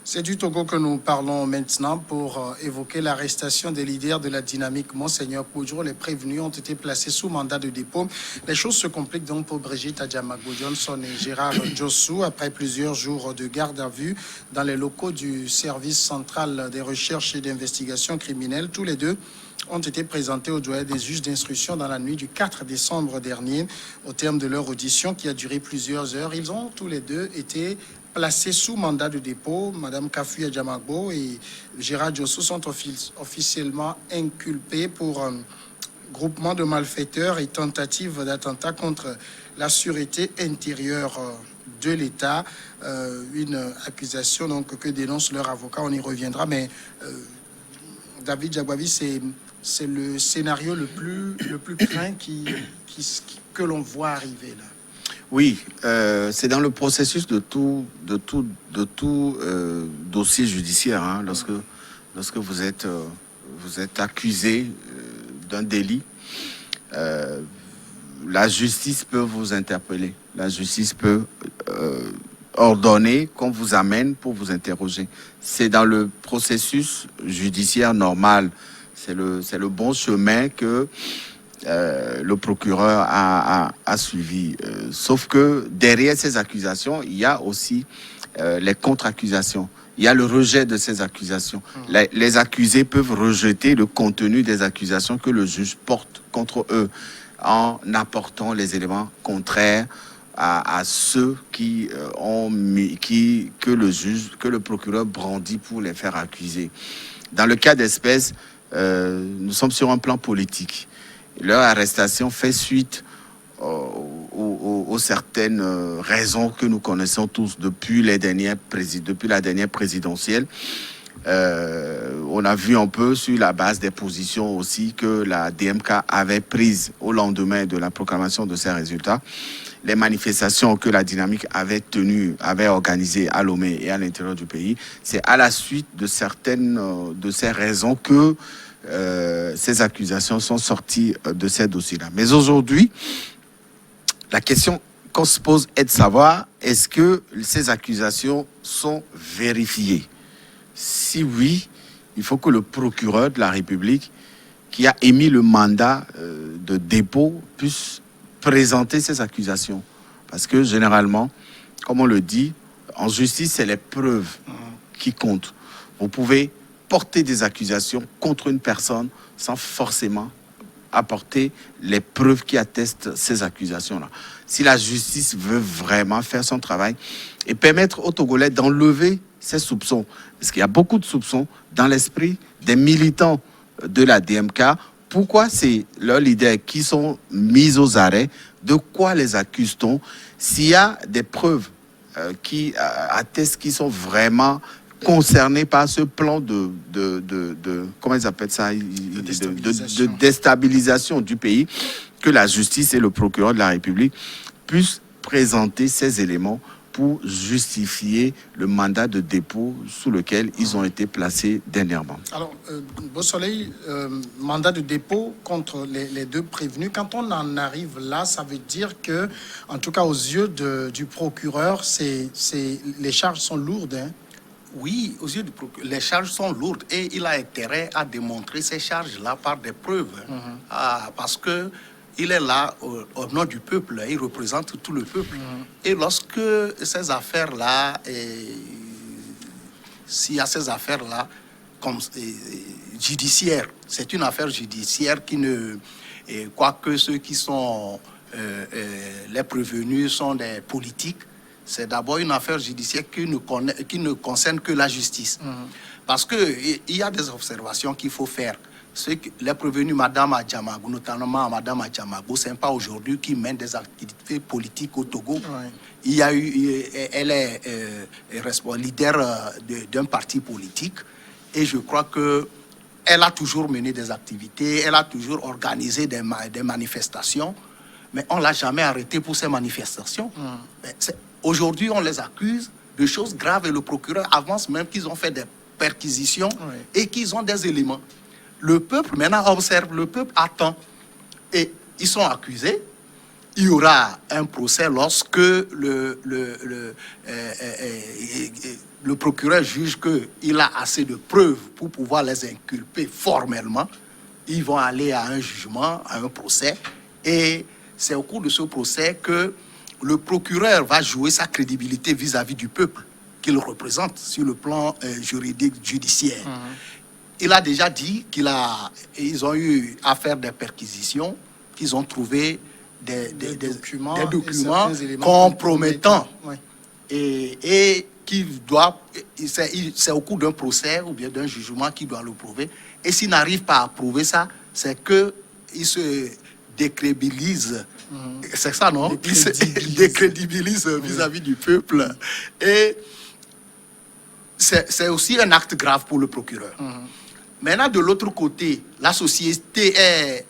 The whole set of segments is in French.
C'est du Togo que nous parlons maintenant pour évoquer l'arrestation des leaders de la dynamique. Monseigneur Poudjou, les prévenus ont été placés sous mandat de dépôt. Les choses se compliquent donc pour Brigitte Adjamagbo Johnson et Gérard Jossou après plusieurs jours de garde à vue dans les locaux du service central des recherches et d'investigations criminelles. Tous les deux ont été présentés au doyen des juges d'instruction dans la nuit du 4 décembre dernier. Au terme de leur audition qui a duré plusieurs heures, ils ont tous les deux été placés sous mandat de dépôt. Madame Kafui Adjamagbo et Gérard Jossou sont officiellement inculpés pour groupement de malfaiteurs et tentative d'attentat contre la sûreté intérieure de l'État. Une accusation donc, que dénonce leur avocat. On y reviendra, mais David Jagwavi, c'est le scénario le plus craint que l'on voit arriver là. Oui, c'est dans le processus de tout dossier judiciaire. Hein, lorsque vous êtes accusé d'un délit, la justice peut vous interpeller. La justice peut ordonner qu'on vous amène pour vous interroger. C'est dans le processus judiciaire normal. C'est le bon chemin que le procureur a suivi. Sauf que derrière ces accusations, il y a aussi les contre-accusations. Il y a le rejet de ces accusations. Les accusés peuvent rejeter le contenu des accusations que le juge porte contre eux en apportant les éléments contraires à ceux que le procureur brandit pour les faire accuser. Dans le cas d'espèce, nous sommes sur un plan politique. Leur arrestation fait suite aux certaines raisons que nous connaissons tous depuis la dernière présidentielle. On a vu un peu sur la base des positions aussi que la DMK avait prises au lendemain de la proclamation de ces résultats. Les manifestations que la dynamique avait organisées à Lomé et à l'intérieur du pays, c'est à la suite de certaines de ces raisons que ces accusations sont sorties de ces dossiers-là. Mais aujourd'hui, la question qu'on se pose est de savoir est-ce que ces accusations sont vérifiées? Si oui, il faut que le procureur de la République qui a émis le mandat de dépôt puisse présenter ces accusations. Parce que généralement, comme on le dit, en justice, c'est les preuves qui comptent. Vous pouvez porter des accusations contre une personne sans forcément apporter les preuves qui attestent ces accusations-là. Si la justice veut vraiment faire son travail et permettre aux Togolais d'enlever ces soupçons, parce qu'il y a beaucoup de soupçons dans l'esprit des militants de la DMK, pourquoi c'est leurs leaders qui sont mis aux arrêts? De quoi les accuse-t-on? S'il y a des preuves qui attestent qu'ils sont vraiment concernés par ce plan de comment ils appellent ça, de déstabilisation du pays, que la justice et le procureur de la République puissent présenter ces éléments pour justifier le mandat de dépôt sous lequel ils ont été placés dernièrement. Alors, Beausoleil, mandat de dépôt contre les deux prévenus. Quand on en arrive là, ça veut dire que, en tout cas aux yeux du procureur, les charges sont lourdes, hein? Oui, aux yeux du procureur, les charges sont lourdes et il a intérêt à démontrer ces charges-là par des preuves. Parce que il est là au nom du peuple, il représente tout le peuple. Et lorsque ces affaires-là, s'il y a ces affaires-là, comme judiciaires, c'est une affaire judiciaire qui ne... quoique ceux qui sont les prévenus sont des politiques, c'est d'abord une affaire judiciaire qui ne concerne que la justice. Parce qu'il y a des observations qu'il faut faire. Les prévenus, Madame Adjamagbo, notamment Madame Adjamagbo, ce n'est pas aujourd'hui qui mène des activités politiques au Togo. Ouais. Elle est leader d'un parti politique et je crois qu'elle a toujours mené des activités, elle a toujours organisé des manifestations, mais on ne l'a jamais arrêtée pour ces manifestations. Aujourd'hui, on les accuse de choses graves et le procureur avance même qu'ils ont fait des perquisitions et qu'ils ont des éléments. Le peuple maintenant observe, le peuple attend et ils sont accusés. Il y aura un procès lorsque le le procureur juge qu'il a assez de preuves pour pouvoir les inculper formellement, ils vont aller à un jugement, à un procès, et c'est au cours de ce procès que le procureur va jouer sa crédibilité vis-à-vis du peuple qu'il représente sur le plan juridique, judiciaire. Il a déjà dit qu'ils ont eu à faire des perquisitions, qu'ils ont trouvé des documents compromettants. Oui. Et c'est au cours d'un procès ou bien d'un jugement qu'il doit le prouver. Et s'il n'arrive pas à prouver ça, c'est qu'il se décrédibilise. C'est ça, non? Il se décrédibilise vis-à-vis du peuple. Et c'est aussi un acte grave pour le procureur. Maintenant, de l'autre côté, la société est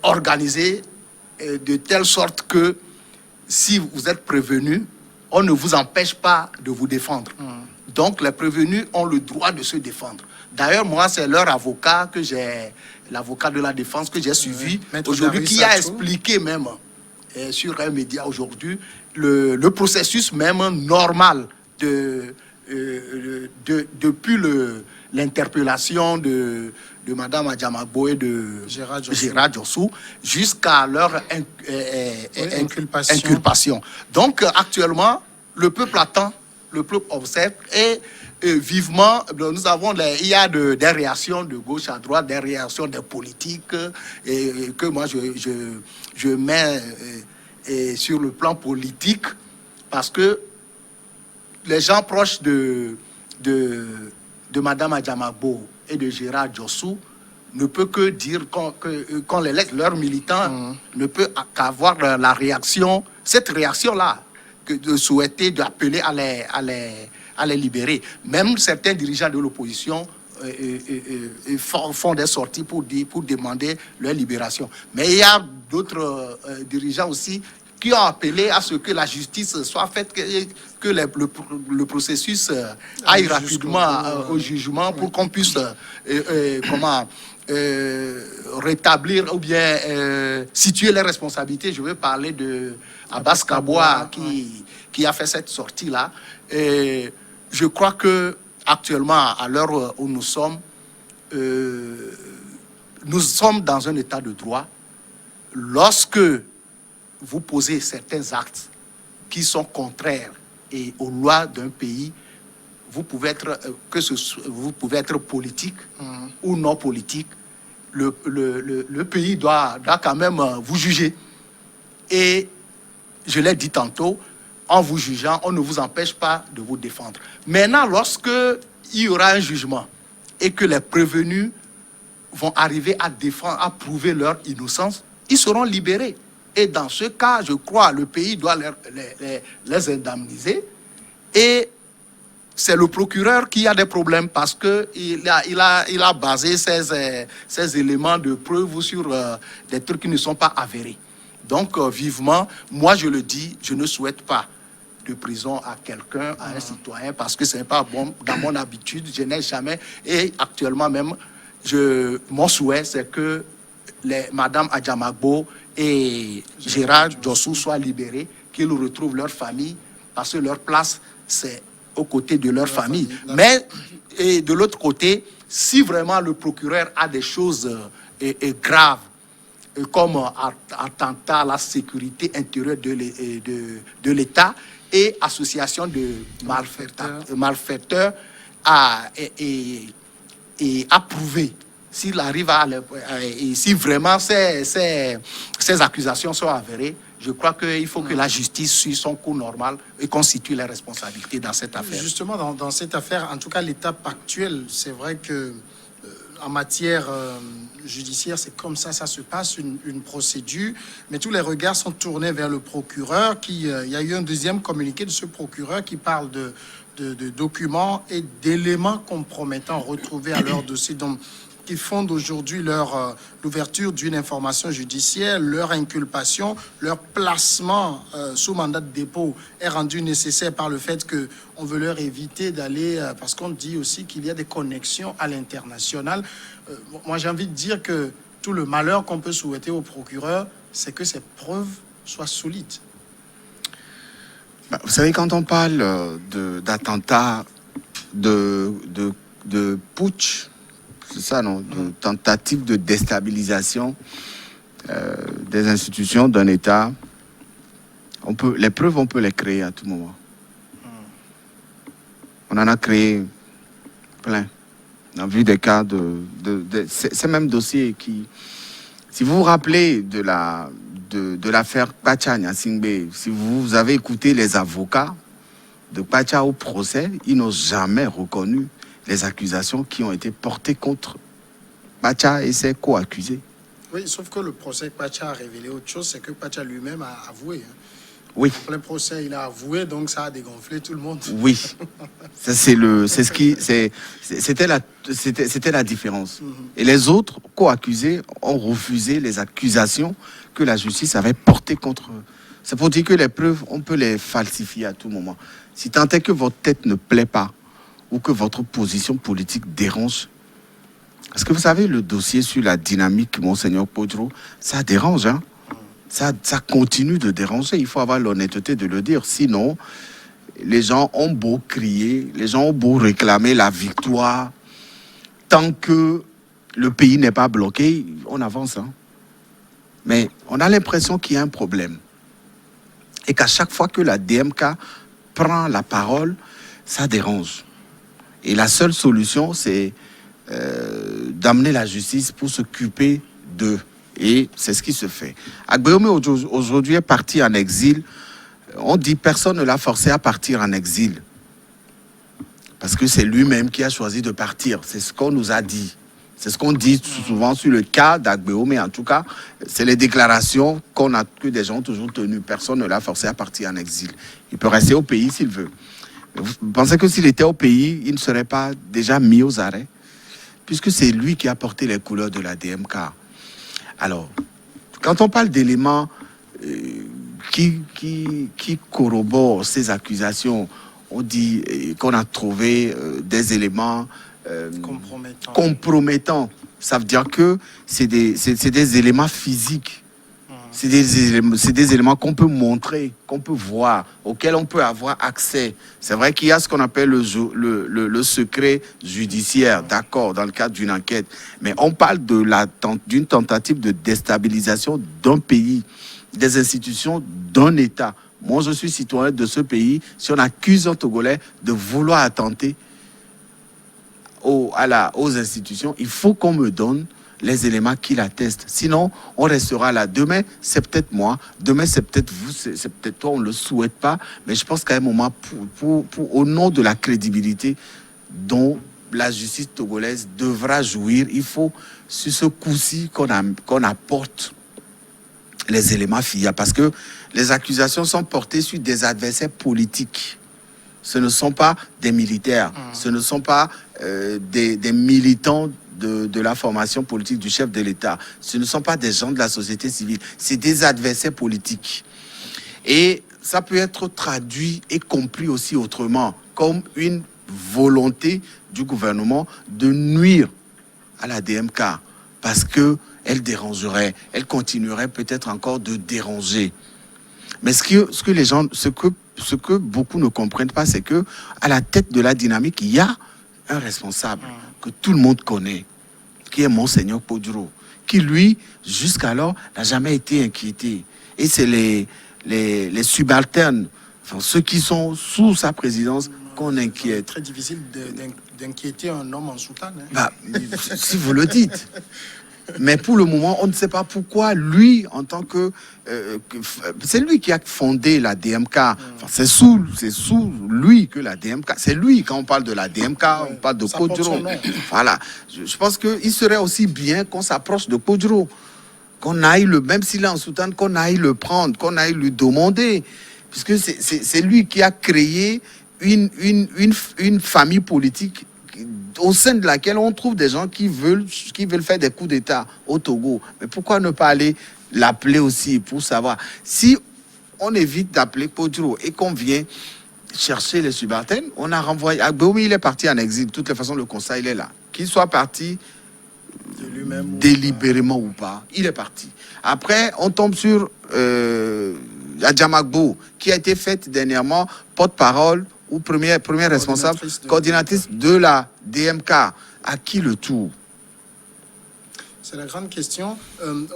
organisée de telle sorte que si vous êtes prévenu, on ne vous empêche pas de vous défendre. Donc, les prévenus ont le droit de se défendre. D'ailleurs, moi, c'est leur avocat l'avocat de la défense que j'ai suivi aujourd'hui, qui a expliqué même sur un média aujourd'hui le processus même normal depuis l'interpellation de Mme Adjamagbo et de Gérard Djossou jusqu'à leur inculpation. Donc, actuellement, le peuple attend, le peuple observe et vivement, il y a des réactions de gauche à droite, des réactions des politiques et que moi je mets sur le plan politique parce que les gens proches de Mme Adjamagbo et de Gérard Djossou ne peut que dire quand leurs militants ne peut qu'avoir la réaction, cette réaction-là, de souhaiter, d'appeler à les libérer. Même certains dirigeants de l'opposition font des sorties pour demander leur libération. Mais il y a d'autres dirigeants aussi qui ont appelé à ce que la justice soit faite, que le processus aille rapidement au jugement pour qu'on puisse rétablir ou bien situer les responsabilités. Je veux parler de Abbas Kaboua qui a fait cette sortie-là. Et je crois que actuellement, à l'heure où nous sommes dans un état de droit. Lorsque vous posez certains actes qui sont contraires aux lois d'un pays, vous pouvez être politique ou non politique. Le pays doit quand même vous juger. Et je l'ai dit tantôt, en vous jugeant, on ne vous empêche pas de vous défendre. Maintenant, lorsque il y aura un jugement et que les prévenus vont arriver à défendre, à prouver leur innocence, ils seront libérés. Et dans ce cas, je crois, le pays doit les indemniser. Et c'est le procureur qui a des problèmes parce qu'il a basé ses éléments de preuve sur des trucs qui ne sont pas avérés. Donc, vivement, moi je le dis, je ne souhaite pas de prison à quelqu'un, à un citoyen, parce que ce n'est pas bon. Dans mon habitude, je n'ai jamais... Et actuellement même, mon souhait, c'est que Mme Adjamagbo et Gérard Djossou soient libérés, qu'ils retrouvent leur famille, parce que leur place, c'est aux côtés de leur famille. Mais, et de l'autre côté, si vraiment le procureur a des choses graves, comme attentat à la sécurité intérieure de l'État et association de malfaiteurs et approuvé. S'il arrive et si vraiment ces accusations sont avérées, je crois qu'il faut que la justice suive son cours normal et constitue les responsabilités dans cette affaire. Justement, dans cette affaire, en tout cas l'étape actuelle, c'est vrai que en matière judiciaire, c'est comme ça se passe, une procédure, mais tous les regards sont tournés vers le procureur. Il y a eu un deuxième communiqué de ce procureur qui parle de documents et d'éléments compromettants retrouvés à leur dossier, donc qui fondent aujourd'hui l'ouverture d'une information judiciaire, leur inculpation, leur placement sous mandat de dépôt est rendu nécessaire par le fait qu'on veut leur éviter d'aller, parce qu'on dit aussi qu'il y a des connexions à l'international. Moi, j'ai envie de dire que tout le malheur qu'on peut souhaiter au procureur, c'est que ces preuves soient solides. Vous savez, quand on parle d'attentats de putsch, c'est ça, non, de tentative de déstabilisation des institutions d'un État. Les preuves, on peut les créer à tout moment. On en a créé plein. On a vu des cas de ces mêmes dossiers qui... Si vous vous rappelez de l'affaire Pacha Nyasingbe, si vous avez écouté les avocats de Pacha au procès, ils n'ont jamais reconnu les accusations qui ont été portées contre Pacha et ses co-accusés. Oui, sauf que le procès Pacha a révélé autre chose, c'est que Pacha lui-même a avoué. Oui. En plein procès, il a avoué, donc ça a dégonflé tout le monde. Oui. C'était la différence. Et les autres co-accusés ont refusé les accusations que la justice avait portées contre eux. C'est pour dire que les preuves, on peut les falsifier à tout moment. Si tant est que votre tête ne plaît pas ou que votre position politique dérange. Parce que vous savez, le dossier sur la dynamique Monseigneur Podro, ça dérange, hein? Ça continue de déranger. Il faut avoir l'honnêteté de le dire. Sinon, les gens ont beau crier, les gens ont beau réclamer la victoire. Tant que le pays n'est pas bloqué, on avance. Hein? Mais on a l'impression qu'il y a un problème. Et qu'à chaque fois que la DMK prend la parole, ça dérange. Et la seule solution, c'est d'amener la justice pour s'occuper d'eux. Et c'est ce qui se fait. Agbeome aujourd'hui est parti en exil. On dit personne ne l'a forcé à partir en exil. Parce que c'est lui-même qui a choisi de partir. C'est ce qu'on nous a dit. C'est ce qu'on dit souvent sur le cas d'Agbeome. En tout cas, c'est les déclarations que des gens ont toujours tenues. Personne ne l'a forcé à partir en exil. Il peut rester au pays s'il veut. Vous pensez que s'il était au pays, il ne serait pas déjà mis aux arrêts? Puisque c'est lui qui a porté les couleurs de la DMK. Alors, quand on parle d'éléments qui corroborent ces accusations, on dit qu'on a trouvé des éléments compromettants. Ça veut dire que c'est des éléments physiques. C'est des éléments qu'on peut montrer, qu'on peut voir, auxquels on peut avoir accès. C'est vrai qu'il y a ce qu'on appelle le secret judiciaire, d'accord, dans le cadre d'une enquête. Mais on parle d'une tentative de déstabilisation d'un pays, des institutions d'un État. Moi, je suis citoyen de ce pays. Si on accuse un Togolais de vouloir attenter aux institutions, il faut qu'on me donne les éléments qui l'attestent. Sinon, on restera là. Demain, c'est peut-être moi. Demain, c'est peut-être vous. C'est peut-être toi. On ne le souhaite pas. Mais je pense qu'à un moment, au nom de la crédibilité dont la justice togolaise devra jouir, il faut, sur ce coup-ci, qu'on apporte les éléments fiables. Parce que les accusations sont portées sur des adversaires politiques. Ce ne sont pas des militaires. Ce ne sont pas des militants de la formation politique du chef de l'État. Ce ne sont pas des gens de la société civile. C'est des adversaires politiques. Et ça peut être traduit et compris aussi autrement, comme une volonté du gouvernement de nuire à la DMK, parce qu'elle dérangerait, elle continuerait peut-être encore de déranger. Mais ce que beaucoup ne comprennent pas, c'est que à la tête de la dynamique, il y a un responsable que tout le monde connaît, qui est Monseigneur Podro, qui lui, jusqu'alors, n'a jamais été inquiété. Et c'est les subalternes, enfin, ceux qui sont sous sa présidence, qu'on inquiète. C'est très difficile d'inquiéter un homme en soutane. Hein. Bah, si vous le dites. Mais pour le moment, on ne sait pas pourquoi lui, en tant que... c'est lui qui a fondé la DMK. Enfin, c'est sous lui que la DMK... C'est lui, quand on parle de la DMK, on parle de Podro. Voilà. Je pense qu'il serait aussi bien qu'on s'approche de Podro. Qu'on aille même s'il est en soutane, qu'on aille le prendre, qu'on aille lui demander. Puisque c'est lui qui a créé une famille politique au sein de laquelle on trouve des gens qui veulent faire des coups d'État au Togo. Mais pourquoi ne pas aller l'appeler aussi pour savoir si on évite d'appeler Podro et qu'on vient chercher les subalternes? On a renvoyé. Agbeome, il est parti en exil. De toutes les façons, le conseil, il est là. Qu'il soit parti délibérément ou pas, il est parti. Après, on tombe sur Adjamagbo, qui a été fait dernièrement porte-parole ou première responsable, coordinatrice de la DMK. À qui le tour? C'est la grande question.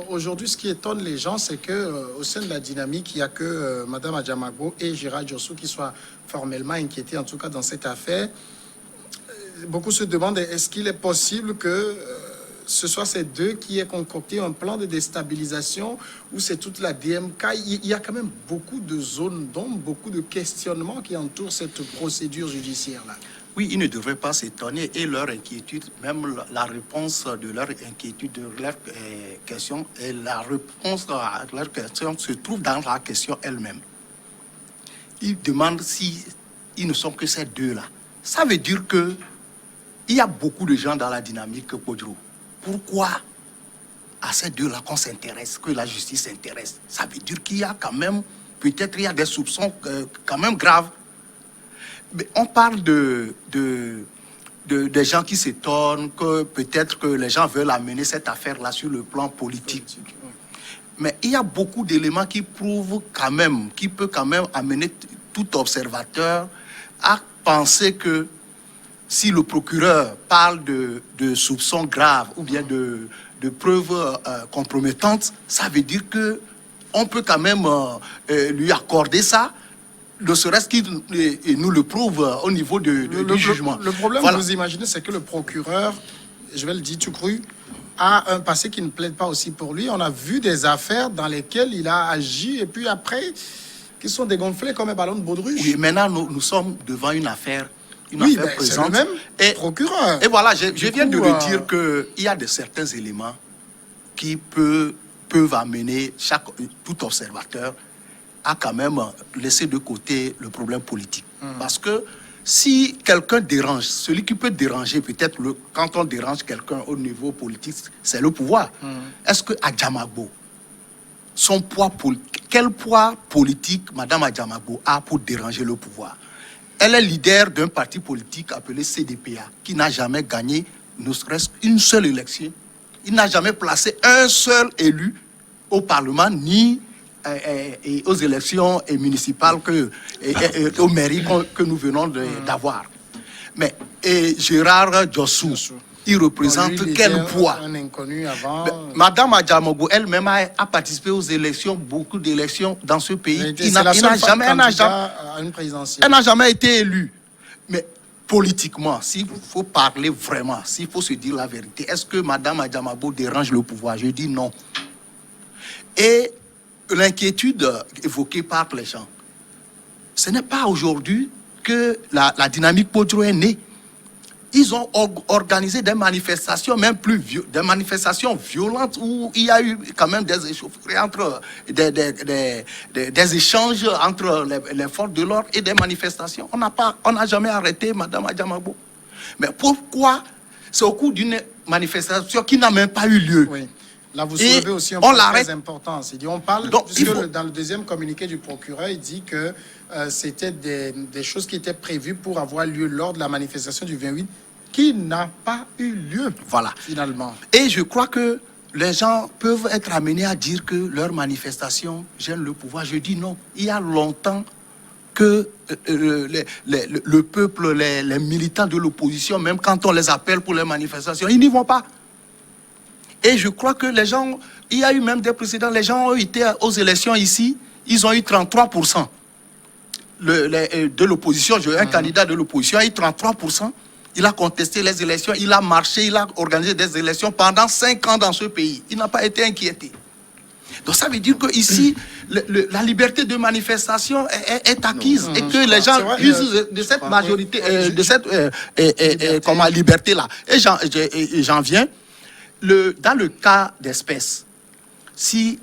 Aujourd'hui, ce qui étonne les gens, c'est que au sein de la dynamique, il n'y a que Mme Adjamagbo et Gérard Diossou qui soient formellement inquiétés, en tout cas dans cette affaire. Beaucoup se demandent, est-ce qu'il est possible que ce soit ces deux qui aient concocté un plan de déstabilisation ou c'est toute la DMK? Il y a quand même beaucoup de zones d'ombre, beaucoup de questionnements qui entourent cette procédure judiciaire-là. Oui, ils ne devraient pas s'étonner et leur inquiétude, même la réponse de leur inquiétude, de leur question, et la réponse à leur question se trouve dans la question elle-même. Ils demandent si ils ne sont que ces deux-là. Ça veut dire que il y a beaucoup de gens dans la dynamique Podro. Pourquoi à ces deux-là qu'on s'intéresse, que la justice s'intéresse? Ça veut dire qu'il y a quand même, peut-être il y a des soupçons quand même graves. Mais on parle des gens qui s'étonnent, que peut-être que les gens veulent amener cette affaire-là sur le plan politique. Mais il y a beaucoup d'éléments qui prouvent quand même, qui peut quand même amener tout observateur à penser que si le procureur parle de soupçons graves ou bien de preuves compromettantes, ça veut dire que on peut quand même lui accorder ça, ne serait-ce qu'il nous le prouve au niveau du jugement. Le problème, voilà. Vous imaginez, c'est que le procureur, je vais le dire tout cru, a un passé qui ne plaide pas aussi pour lui. On a vu des affaires dans lesquelles il a agi et puis après, qui sont dégonflés comme un ballon de baudruche. Oui, maintenant, nous sommes devant une affaire. Oui, c'est le même procureur. Et voilà, je viens de le dire qu'il y a certains éléments qui peuvent amener tout observateur à quand même laisser de côté le problème politique. Parce que si quelqu'un dérange, celui qui peut déranger, peut-être quand on dérange quelqu'un au niveau politique, c'est le pouvoir. Est-ce que Adjamagbo, quel poids politique Mme Adjamagbo a pour déranger le pouvoir? Elle est leader d'un parti politique appelé CDPA, qui n'a jamais gagné ne serait-ce qu'une seule élection. Il n'a jamais placé un seul élu au Parlement, ni aux élections municipales, aux mairies que nous venons d'avoir. Mais Gérard Diossou, il représente quel poids? Un inconnu avant. Madame Adjamagbo elle-même a participé aux élections, beaucoup d'élections dans ce pays. Elle n'a jamais été élue. Mais politiquement, s'il faut parler vraiment, s'il faut se dire la vérité, est-ce que Madame Adjamagbo dérange le pouvoir? Je dis non. Et l'inquiétude évoquée par les gens, ce n'est pas aujourd'hui que la dynamique Podro est née. Ils ont organisé des manifestations, même des manifestations violentes où il y a eu quand même des échauffourées entre des échanges entre les forces de l'ordre et des manifestations. On n'a jamais arrêté Mme Adjamagbo. Mais pourquoi? C'est au cours d'une manifestation qui n'a même pas eu lieu. Oui. Là, vous soulevez aussi un point très important. On parle, donc, dans le deuxième communiqué du procureur, il dit que c'était des choses qui étaient prévues pour avoir lieu lors de la manifestation du 28, qui n'a pas eu lieu, voilà, finalement. Et je crois que les gens peuvent être amenés à dire que leur manifestation gêne le pouvoir. Je dis non. Il y a longtemps que le peuple, les militants de l'opposition, même quand on les appelle pour les manifestations, ils n'y vont pas. Et je crois que les gens, il y a eu même des précédents, les gens ont été aux élections ici, ils ont eu 33%. De l'opposition, un candidat de l'opposition a eu 33%. Il a contesté les élections, il a marché, il a organisé des élections pendant 5 ans dans ce pays. Il n'a pas été inquiété. Donc ça veut dire qu'ici, la liberté de manifestation est acquise et que les gens usent de cette majorité, de cette liberté-là. Et j'en viens. Dans le cas d'espèce, si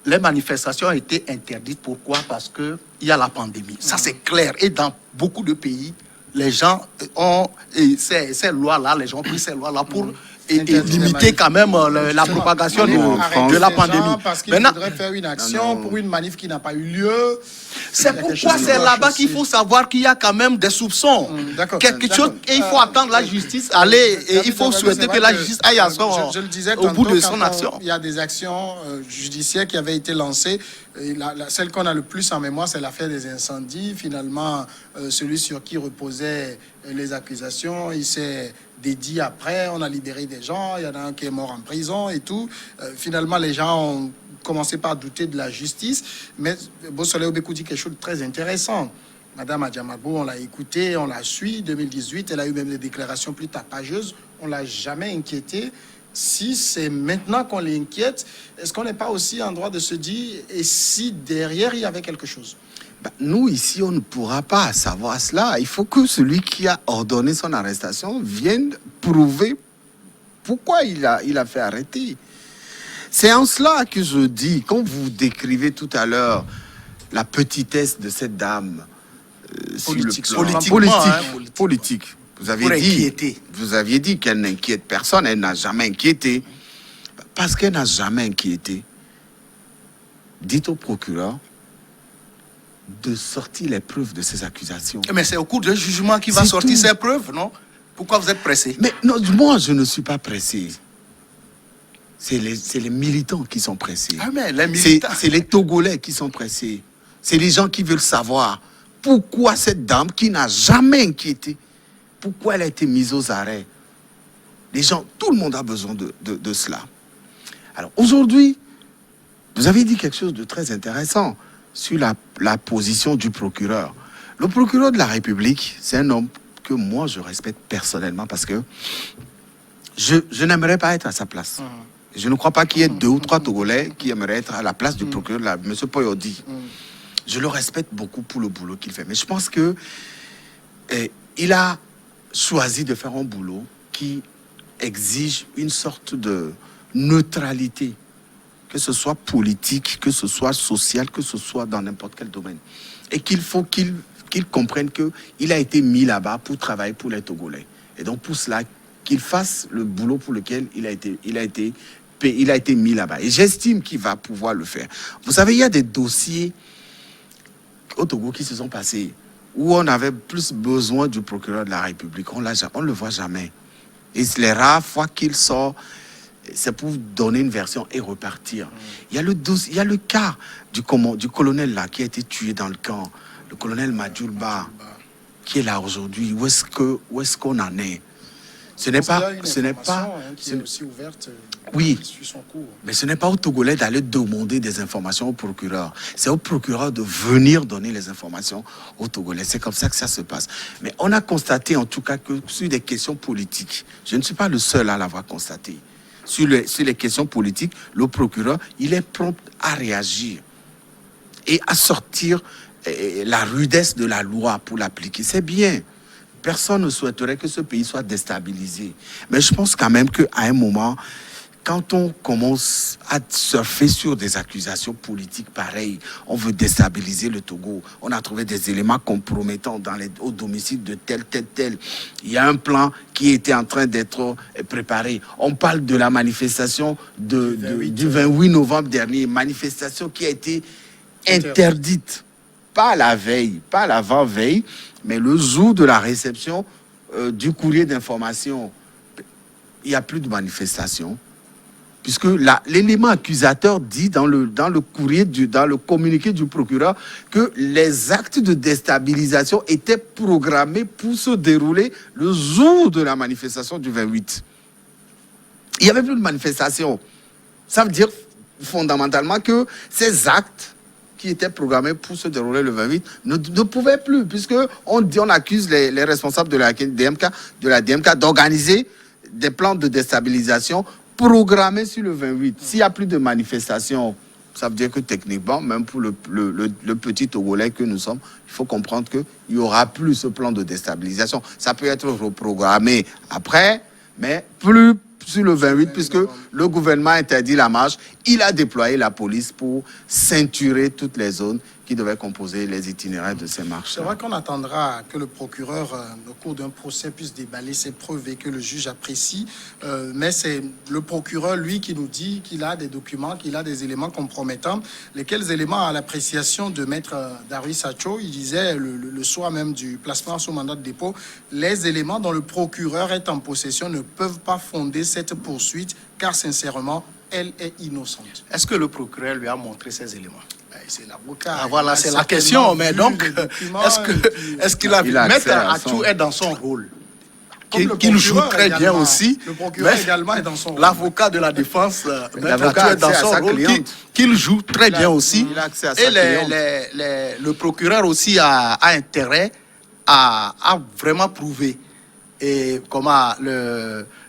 les manifestations ont été interdites, pourquoi? Parce qu'il y a la pandémie. Ça, c'est clair. Et dans beaucoup de pays, les gens ont ces lois-là, les gens ont pris ces lois-là pour limiter quand même la propagation de la pandémie. Parce qu'il faudrait faire une action pour une manif qui n'a pas eu lieu. C'est pourquoi c'est là-bas qu'il faut savoir qu'il y a quand même des soupçons. Quelque chose, et il faut attendre la justice, aller, et il faut souhaiter que la justice aille à son, je le disais au bout tantôt, de son action. Il y a des actions judiciaires qui avaient été lancées. Et celle qu'on a le plus en mémoire, c'est l'affaire des incendies. Finalement, celui sur qui reposaient les accusations, il s'est dédié après. On a libéré des gens. Il y en a un qui est mort en prison et tout. Finalement, les gens ont commencé par douter de la justice. Mais Beausoleil Obekou dit quelque chose de très intéressant. Madame Adjamagbo, on l'a écoutée, on la suit. 2018, elle a eu même des déclarations plus tapageuses. On l'a jamais inquiétée. Si c'est maintenant qu'on l'inquiète, est-ce qu'on n'est pas aussi en droit de se dire, et si derrière il y avait quelque chose? Nous, ici, on ne pourra pas savoir cela. Il faut que celui qui a ordonné son arrestation vienne prouver pourquoi il a fait arrêter. C'est en cela que je dis, quand vous décrivez tout à l'heure la petitesse de cette dame, politique. Vous aviez dit qu'elle n'inquiète personne, elle n'a jamais inquiété. Parce qu'elle n'a jamais inquiété, dites au procureur de sortir les preuves de ces accusations. Mais c'est au cours d'un jugement qu'il va sortir ces preuves, non? Pourquoi vous êtes pressé? Mais non, moi, je ne suis pas pressé. C'est les militants qui sont pressés. Ah, mais les militants... C'est les Togolais qui sont pressés. C'est les gens qui veulent savoir pourquoi cette dame qui n'a jamais inquiété, pourquoi elle a été mise aux arrêts. Les gens, tout le monde a besoin de cela. Alors aujourd'hui, vous avez dit quelque chose de très intéressant sur la position du procureur. Le procureur de la République, c'est un homme que moi je respecte personnellement parce que je n'aimerais pas être à sa place. Je ne crois pas qu'il y ait 2 ou 3 Togolais qui aimeraient être à la place du procureur, M. Poyodi. Je le respecte beaucoup pour le boulot qu'il fait. Mais je pense que il a choisi de faire un boulot qui exige une sorte de neutralité, que ce soit politique, que ce soit social, que ce soit dans n'importe quel domaine. Et qu'il faut qu'il comprenne qu'il a été mis là-bas pour travailler pour les Togolais. Et donc pour cela, qu'il fasse le boulot pour lequel il a été mis là-bas. Et j'estime qu'il va pouvoir le faire. Vous savez, il y a des dossiers au Togo qui se sont passés où on avait plus besoin du procureur de la République. On ne le voit jamais. Et les rares fois qu'il sort, c'est pour donner une version et repartir. Il y a le cas du colonel là qui a été tué dans le camp, le colonel Madjoulba, qui est là aujourd'hui. Où est-ce qu'on en est? Ce n'est pas qui est aussi ouverte. Oui, mais ce n'est pas aux Togolais d'aller demander des informations au procureur. C'est au procureur de venir donner les informations aux Togolais. C'est comme ça que ça se passe. Mais on a constaté en tout cas que sur des questions politiques, je ne suis pas le seul à l'avoir constaté. Sur les questions politiques, le procureur, il est prompt à réagir et à sortir la rudesse de la loi pour l'appliquer. C'est bien. Personne ne souhaiterait que ce pays soit déstabilisé. Mais je pense quand même qu'à un moment, quand on commence à surfer sur des accusations politiques pareilles, on veut déstabiliser le Togo. On a trouvé des éléments compromettants au domicile de tel. Il y a un plan qui était en train d'être préparé. On parle de la manifestation du 28 novembre dernier, manifestation qui a été interdite. Pas la veille, pas l'avant-veille, mais le jour de la réception du courrier d'information. Il n'y a plus de manifestation. Puisque l'élément accusateur dit dans le communiqué du procureur que les actes de déstabilisation étaient programmés pour se dérouler le jour de la manifestation du 28. Il n'y avait plus de manifestation. Ça veut dire fondamentalement que ces actes qui étaient programmés pour se dérouler le 28 ne pouvaient plus, puisqu'on accuse les responsables de la DMK d'organiser des plans de déstabilisation programmés sur le 28. S'il n'y a plus de manifestations, ça veut dire que techniquement, même pour le petit Togolais que nous sommes, il faut comprendre qu'il n'y aura plus ce plan de déstabilisation. Ça peut être reprogrammé après, mais plus sur le 28, puisque le gouvernement interdit la marche. Il a déployé la police pour ceinturer toutes les zones qui devaient composer les itinéraires de ces marches. C'est vrai qu'on attendra que le procureur, au cours d'un procès, puisse déballer ses preuves et que le juge apprécie. Mais c'est le procureur, lui, qui nous dit qu'il a des documents, qu'il a des éléments compromettants. Lesquels éléments, à l'appréciation de maître Darius Acho, il disait le soir même du placement sous mandat de dépôt, les éléments dont le procureur est en possession ne peuvent pas fonder cette poursuite, car sincèrement, elle est innocente. Est-ce que le procureur lui a montré ces éléments? C'est l'avocat. Ah, voilà, c'est la question. Mais donc, est-ce qu'il a vu? Maître Acho est dans son rôle. Qu'il joue très bien aussi. Le procureur également est dans son rôle. L'avocat de la défense, Maître Acho est dans son rôle, qu'il joue très bien aussi. Et le procureur aussi a intérêt à vraiment prouver comment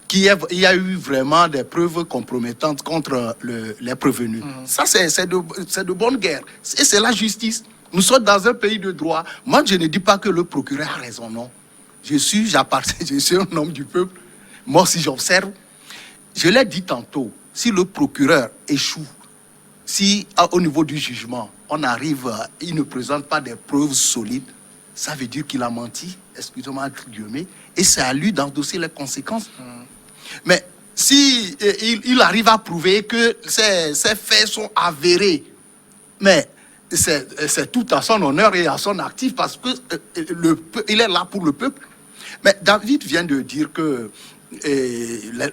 qu'il y a eu vraiment des preuves compromettantes contre les prévenus. Ça, c'est de bonne guerre. Et c'est la justice. Nous sommes dans un pays de droit. Moi, je ne dis pas que le procureur a raison, non. Je suis un homme du peuple. Moi aussi, j'observe. Je l'ai dit tantôt, si le procureur échoue, si au niveau du jugement, il ne présente pas des preuves solides, ça veut dire qu'il a menti, excusez-moi, entre guillemets, et c'est à lui d'endosser les conséquences. Mais si il arrive à prouver que ces faits sont avérés, mais c'est tout à son honneur et à son actif parce que il est là pour le peuple. Mais David vient de dire que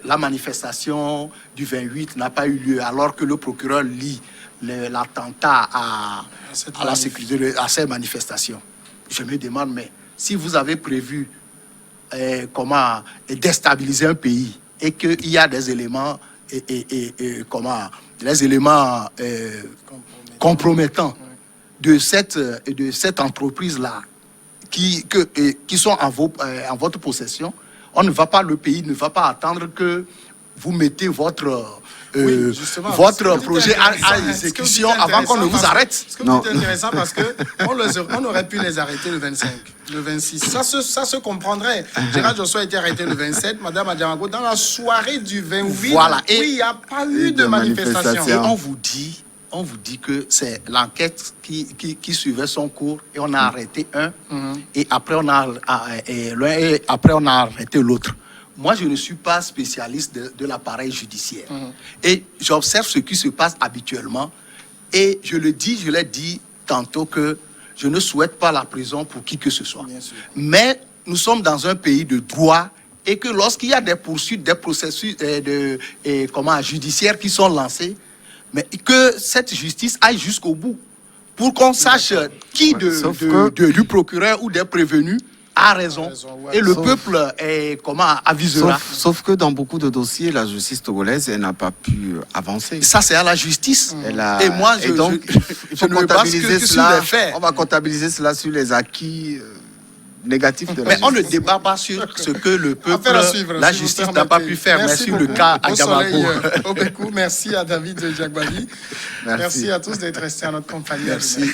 la manifestation du 28 n'a pas eu lieu alors que le procureur lit l'attentat à la sécurité, à ces manifestations. Je me demande, mais si vous avez prévu comment déstabiliser un pays et qu'il y a des éléments les éléments compromettants de cette entreprise-là qui sont en votre possession, le pays ne va pas attendre que vous mettez votre projet à exécution avant qu'on ne vous arrête. Ce que c'est intéressant parce qu'on aurait pu les arrêter le 25, le 26. Ça se comprendrait. Gérard Josso a été arrêté le 27, Madame Adjamago, dans la soirée du 28. Voilà. Et il n'y a pas eu de manifestation. Et on vous dit que c'est l'enquête qui suivait son cours et on a arrêté un et après on a arrêté l'autre. Moi, je ne suis pas spécialiste de l'appareil judiciaire. Et j'observe ce qui se passe habituellement. Et je l'ai dit tantôt que je ne souhaite pas la prison pour qui que ce soit. Mais nous sommes dans un pays de droit et que lorsqu'il y a des poursuites, des processus judiciaires qui sont lancés, mais que cette justice aille jusqu'au bout pour qu'on sache qui du procureur ou des prévenus a raison. Et le peuple avisera. Sauf que dans beaucoup de dossiers, la justice togolaise n'a pas pu avancer. Ça, c'est à la justice. Et moi, je ne me base que sur les faits. On va comptabiliser cela sur les acquis négatifs de la justice. Mais on ne débat pas sur ce que le peuple, la justice n'a pas pu faire. Merci sur le cas Adjamago. Merci à David Djagbali. Merci à tous d'être restés en notre compagnie. Merci.